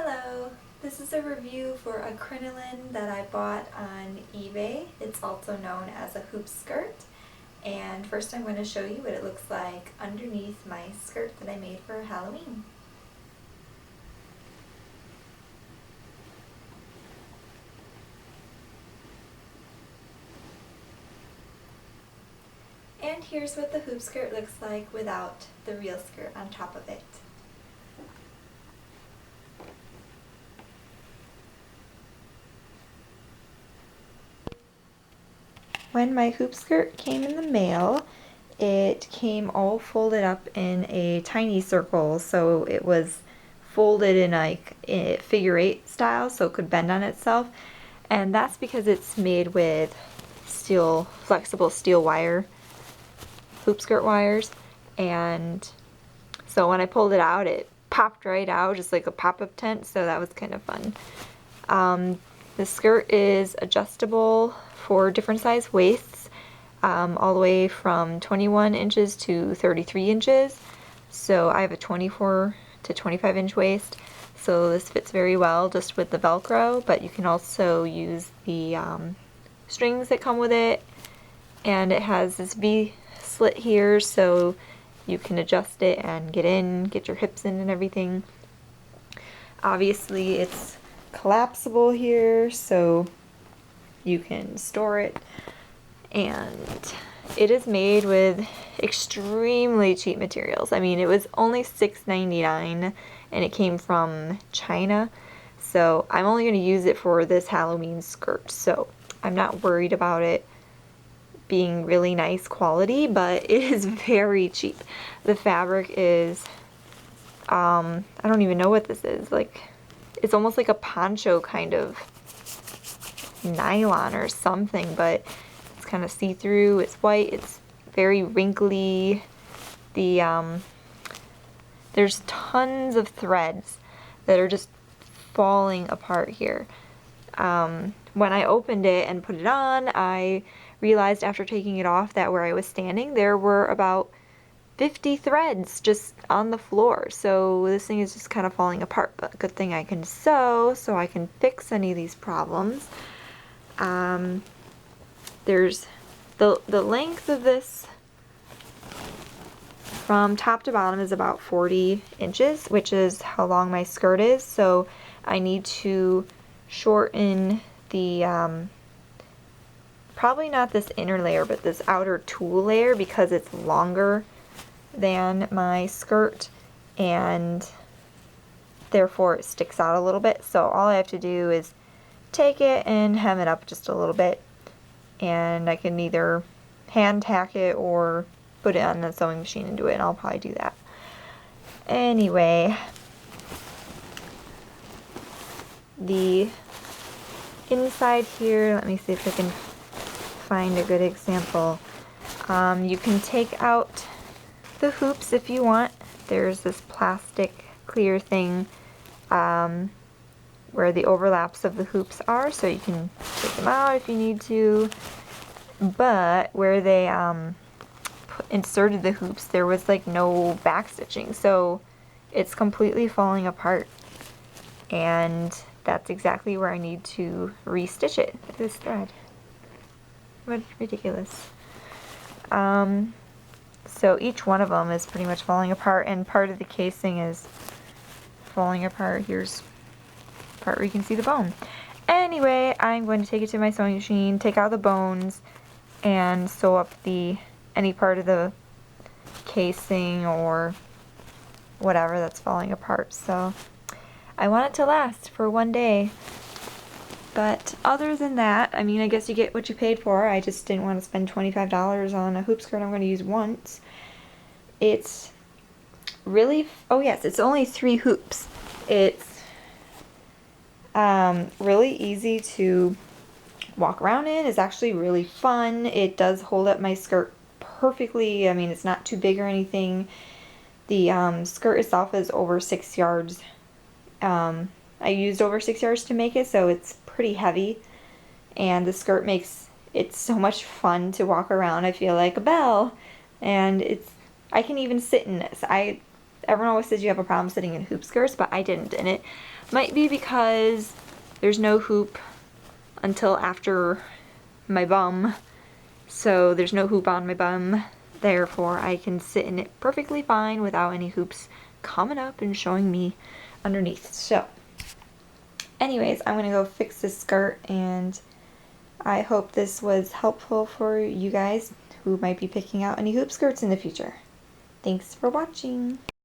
Hello, this is a review for a crinoline that I bought on eBay. It's also known as a hoop skirt. And first I'm going to show you what it looks like underneath my skirt that I made for Halloween. And here's what the hoop skirt looks like without the real skirt on top of it. When my hoop skirt came in the mail, it came all folded up in a tiny circle, so it was folded in like a figure eight style, so it could bend on itself. And that's because it's made with flexible steel wire, hoop skirt wires. And so when I pulled it out, it popped right out, just like a pop-up tent, so that was kind of fun. The skirt is adjustable for different size waists, all the way from 21 inches to 33 inches. So I have a 24 to 25 inch waist, so this fits very well just with the Velcro, but you can also use the strings that come with it, and it has this V slit here, so you can adjust it and get your hips in and everything. Obviously it's collapsible here, so you can store it, and it is made with extremely cheap materials. I mean, it was only $6.99 and it came from China, so I'm only going to use it for this Halloween skirt, so I'm not worried about it being really nice quality, but it is very cheap. The fabric is I don't even know what this is, like it's almost like a poncho kind of nylon or something, but it's kind of see-through. It's white, it's very wrinkly. There's tons of threads that are just falling apart here. When I opened it and put it on, I realized after taking it off that where I was standing there were about 50 threads just on the floor, so this thing is just kind of falling apart, but good thing I can sew so I can fix any of these problems. There's the length of this from top to bottom is about 40 inches, which is how long my skirt is, so I need to shorten the probably not this inner layer, but this outer tulle layer, because it's longer than my skirt and therefore it sticks out a little bit. So all I have to do is take it and hem it up just a little bit, and I can either hand tack it or put it on the sewing machine and do it, and I'll probably do that. Anyway, the inside here, let me see if I can find a good example. You can take out the hoops if you want. There's this plastic clear thing where the overlaps of the hoops are, so you can take them out if you need to. But where they inserted the hoops, there was like no back stitching, so it's completely falling apart, and that's exactly where I need to re-stitch it. Look at this thread. What ridiculous. So each one of them is pretty much falling apart, and part of the casing is falling apart. Here's the part where you can see the bone. Anyway, I'm going to take it to my sewing machine, take out the bones, and sew up any part of the casing or whatever that's falling apart. So I want it to last for one day. But other than that, I mean, I guess you get what you paid for. I just didn't want to spend $25 on a hoop skirt I'm going to use once. It's really, oh yes, it's only 3 hoops. It's really easy to walk around in. It's actually really fun. It does hold up my skirt perfectly. I mean, it's not too big or anything. The skirt itself is over 6 yards. I used over 6 yards to make it, so it's pretty heavy, and the skirt makes it so much fun to walk around. I feel like a belle, and I can even sit in this. I everyone always says you have a problem sitting in hoop skirts, but I didn't. And it might be because there's no hoop until after my bum. So there's no hoop on my bum. Therefore, I can sit in it perfectly fine without any hoops coming up and showing me underneath. So anyways, I'm gonna go fix this skirt, and I hope this was helpful for you guys who might be picking out any hoop skirts in the future. Thanks for watching.